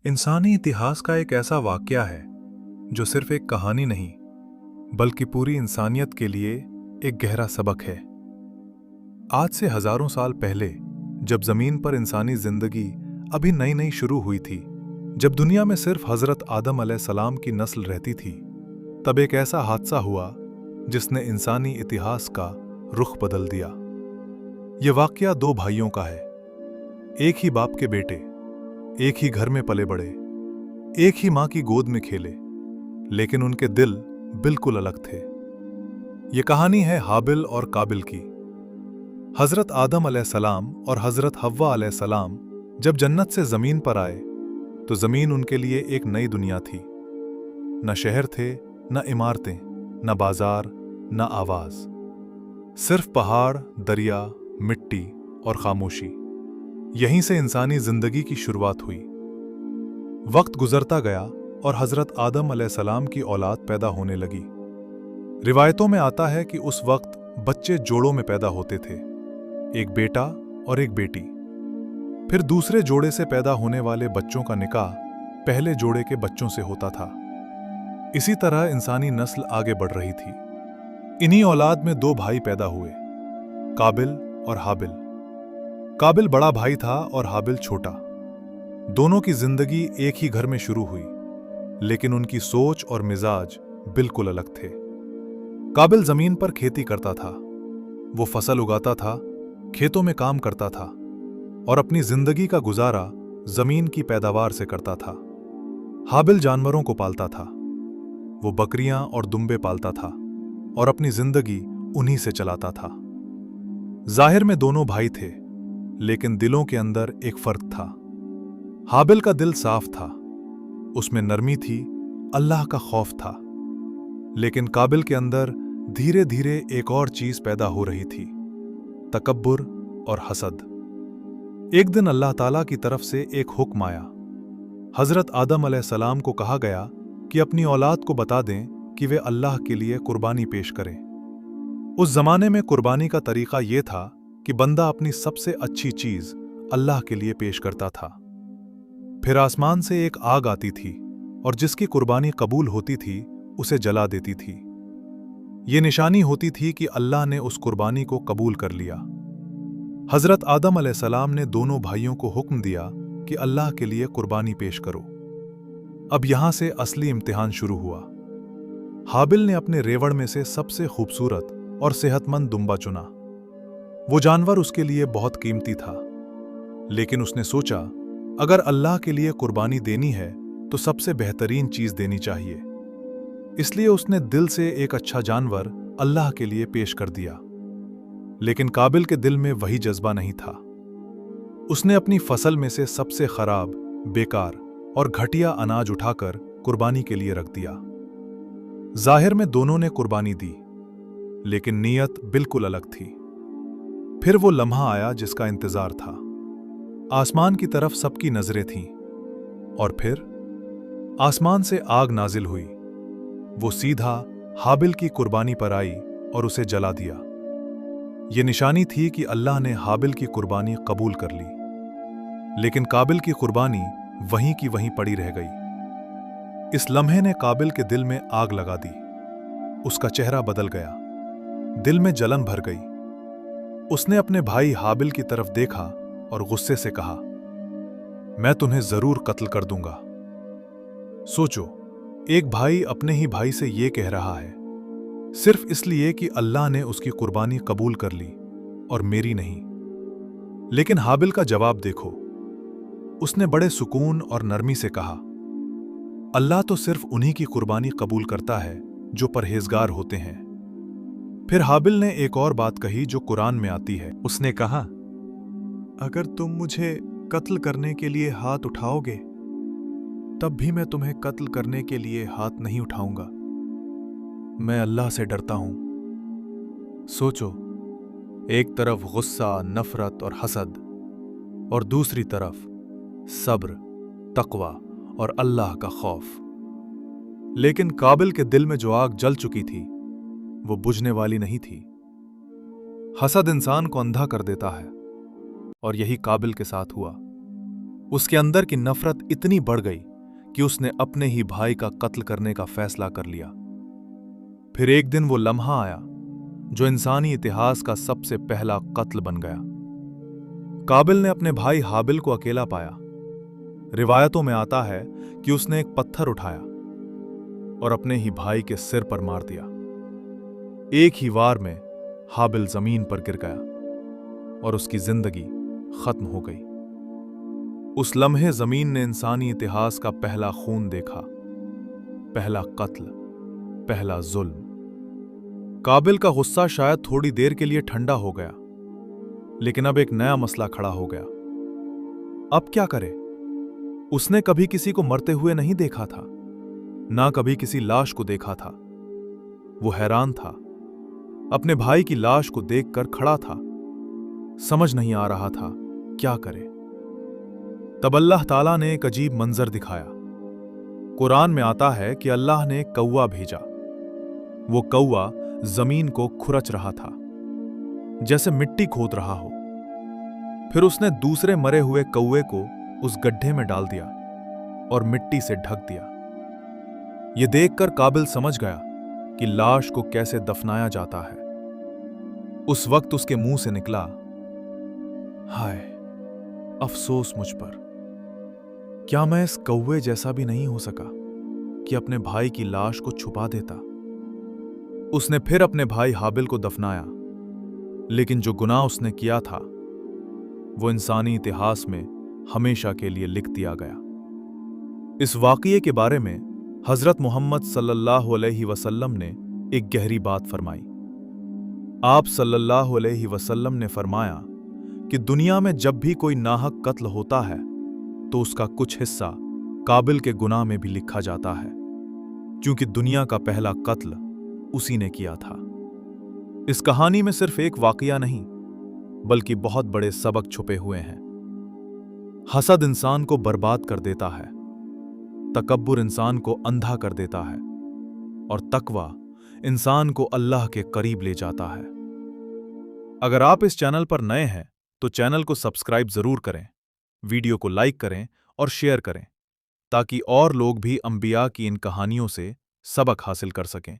इंसानी इतिहास का एक ऐसा वाकया है जो सिर्फ एक कहानी नहीं बल्कि पूरी इंसानियत के लिए एक गहरा सबक है। आज से हजारों साल पहले जब जमीन पर इंसानी जिंदगी अभी नई नई शुरू हुई थी, जब दुनिया में सिर्फ हजरत आदम अलैहिस्सलाम की नस्ल रहती थी, तब एक ऐसा हादसा हुआ जिसने इंसानी इतिहास का रुख बदल दिया। ये वाकया दो भाइयों का है, एक ही बाप के बेटे, एक ही घर में पले बड़े, एक ही मां की गोद में खेले, लेकिन उनके दिल बिल्कुल अलग थे। ये कहानी है हाबिल और काबिल की। हजरत आदम अलैहिस्सलाम और हजरत हव्वा अलैहिस्सलाम जब जन्नत से जमीन पर आए तो जमीन उनके लिए एक नई दुनिया थी। न शहर थे, न इमारतें, न बाजार, न आवाज, सिर्फ पहाड़, दरिया, मिट्टी और खामोशी। यहीं से इंसानी जिंदगी की शुरुआत हुई। वक्त गुजरता गया और हजरत आदम अलैहिस्सलाम की औलाद पैदा होने लगी। रिवायतों में आता है कि उस वक्त बच्चे जोड़ों में पैदा होते थे, एक बेटा और एक बेटी। फिर दूसरे जोड़े से पैदा होने वाले बच्चों का निकाह पहले जोड़े के बच्चों से होता था। इसी तरह इंसानी नस्ल आगे बढ़ रही थी। इन्हीं औलाद में दो भाई पैदा हुए, काबिल और हाबिल। काबिल बड़ा भाई था और हाबिल छोटा। दोनों की जिंदगी एक ही घर में शुरू हुई, लेकिन उनकी सोच और मिजाज बिल्कुल अलग थे। काबिल जमीन पर खेती करता था, वो फसल उगाता था, खेतों में काम करता था और अपनी जिंदगी का गुजारा जमीन की पैदावार से करता था। हाबिल जानवरों को पालता था, वो बकरियां और दुम्बे पालता था और अपनी जिंदगी उन्हीं से चलाता था। जाहिर में दोनों भाई थे, लेकिन दिलों के अंदर एक फर्क था। हाबिल का दिल साफ था, उसमें नरमी थी, अल्लाह का खौफ था। लेकिन काबिल के अंदर धीरे धीरे एक और चीज पैदा हो रही थी, तकब्बुर और हसद। एक दिन अल्लाह ताला की तरफ से एक हुक्म आया। हजरत आदम अलैहिस्सलाम को कहा गया कि अपनी औलाद को बता दें कि वे अल्लाह के लिए कुर्बानी पेश करें। उस जमाने में कुर्बानी का तरीका यह था कि बंदा अपनी सबसे अच्छी चीज अल्लाह के लिए पेश करता था। फिर आसमान से एक आग आती थी और जिसकी कुर्बानी कबूल होती थी उसे जला देती थी। ये निशानी होती थी कि अल्लाह ने उस कुर्बानी को कबूल कर लिया। हजरत आदम अलैहिस्सलाम ने दोनों भाइयों को हुक्म दिया कि अल्लाह के लिए कुर्बानी पेश करो। अब यहां से असली इम्तिहान शुरू हुआ। हाबिल ने अपने रेवड़ में से सबसे खूबसूरत और सेहतमंद दुम्बा चुना। वो जानवर उसके लिए बहुत कीमती था, लेकिन उसने सोचा अगर अल्लाह के लिए कुर्बानी देनी है तो सबसे बेहतरीन चीज देनी चाहिए। इसलिए उसने दिल से एक अच्छा जानवर अल्लाह के लिए पेश कर दिया। लेकिन काबिल के दिल में वही जज्बा नहीं था। उसने अपनी फसल में से सबसे खराब, बेकार और घटिया अनाज उठाकर कुर्बानी के लिए रख दिया। जाहिर में दोनों ने कुर्बानी दी, लेकिन नीयत बिल्कुल अलग थी। फिर वो लम्हा आया जिसका इंतजार था। आसमान की तरफ सबकी नजरें थीं और फिर आसमान से आग नाजिल हुई। वो सीधा हाबिल की कुर्बानी पर आई और उसे जला दिया। ये निशानी थी कि अल्लाह ने हाबिल की कुर्बानी कबूल कर ली, लेकिन काबिल की कुर्बानी वहीं की वहीं पड़ी रह गई। इस लम्हे ने काबिल के दिल में आग लगा दी। उसका चेहरा बदल गया, दिल में जलन भर गई। उसने अपने भाई हाबिल की तरफ देखा और गुस्से से कहा, मैं तुम्हें जरूर कत्ल कर दूंगा। सोचो, एक भाई अपने ही भाई से यह कह रहा है, सिर्फ इसलिए कि अल्लाह ने उसकी कुर्बानी कबूल कर ली और मेरी नहीं। लेकिन हाबिल का जवाब देखो। उसने बड़े सुकून और नरमी से कहा, अल्लाह तो सिर्फ उन्हीं की कुर्बानी कबूल करता है जो परहेजगार होते हैं। फिर हाबिल ने एक और बात कही जो कुरान में आती है। उसने कहा, अगर तुम मुझे कत्ल करने के लिए हाथ उठाओगे तब भी मैं तुम्हें कत्ल करने के लिए हाथ नहीं उठाऊंगा। मैं अल्लाह से डरता हूं। सोचो, एक तरफ गुस्सा, नफरत और हसद और दूसरी तरफ सब्र, तकवा और अल्लाह का खौफ। लेकिन काबिल के दिल में जो आग जल चुकी थी वो बुझने वाली नहीं थी। हसद इंसान को अंधा कर देता है और यही काबिल के साथ हुआ। उसके अंदर की नफरत इतनी बढ़ गई कि उसने अपने ही भाई का कत्ल करने का फैसला कर लिया। फिर एक दिन वो लम्हा आया जो इंसानी इतिहास का सबसे पहला कत्ल बन गया। काबिल ने अपने भाई हाबिल को अकेला पाया। रिवायतों में आता है कि उसने एक पत्थर उठाया और अपने ही भाई के सिर पर मार दिया। एक ही वार में हाबिल जमीन पर गिर गया और उसकी जिंदगी खत्म हो गई। उस लम्हे जमीन ने इंसानी इतिहास का पहला खून देखा, पहला कत्ल, पहला जुल्म। काबिल का गुस्सा शायद थोड़ी देर के लिए ठंडा हो गया, लेकिन अब एक नया मसला खड़ा हो गया। अब क्या करे? उसने कभी किसी को मरते हुए नहीं देखा था, ना कभी किसी लाश को देखा था। वो हैरान था, अपने भाई की लाश को देखकर खड़ा था। समझ नहीं आ रहा था क्या करे। तब अल्लाह ताला ने एक अजीब मंजर दिखाया। कुरान में आता है कि अल्लाह ने एक कौवा भेजा। वो कौवा जमीन को खुरच रहा था, जैसे मिट्टी खोद रहा हो। फिर उसने दूसरे मरे हुए कौवे को उस गड्ढे में डाल दिया और मिट्टी से ढक दिया। यह देखकर काबिल समझ गया कि लाश को कैसे दफनाया जाता है। उस वक्त उसके मुंह से निकला, हाय अफसोस मुझ पर। क्या मैं इस कौवे जैसा भी नहीं हो सका कि अपने भाई की लाश को छुपा देता? उसने फिर अपने भाई हाबिल को दफनाया, लेकिन जो गुनाह उसने किया था वो इंसानी इतिहास में हमेशा के लिए लिख दिया गया। इस वाक़ये के बारे में हजरत मोहम्मद सल्लल्लाहु अलैहि वसल्लम ने एक गहरी बात फरमाई। आप सल्लल्लाहु अलैहि वसल्लम ने फरमाया कि दुनिया में जब भी कोई नाहक कत्ल होता है तो उसका कुछ हिस्सा काबिल के गुनाह में भी लिखा जाता है, क्योंकि दुनिया का पहला कत्ल उसी ने किया था। इस कहानी में सिर्फ एक वाकया नहीं, बल्कि बहुत बड़े सबक छुपे हुए हैं। हसद इंसान को बर्बाद कर देता है, तकब्बुर इंसान को अंधा कर देता है, और तकवा इंसान को अल्लाह के करीब ले जाता है। अगर आप इस चैनल पर नए हैं तो चैनल को सब्सक्राइब जरूर करें, वीडियो को लाइक करें और शेयर करें, ताकि और लोग भी अंबिया की इन कहानियों से सबक हासिल कर सकें।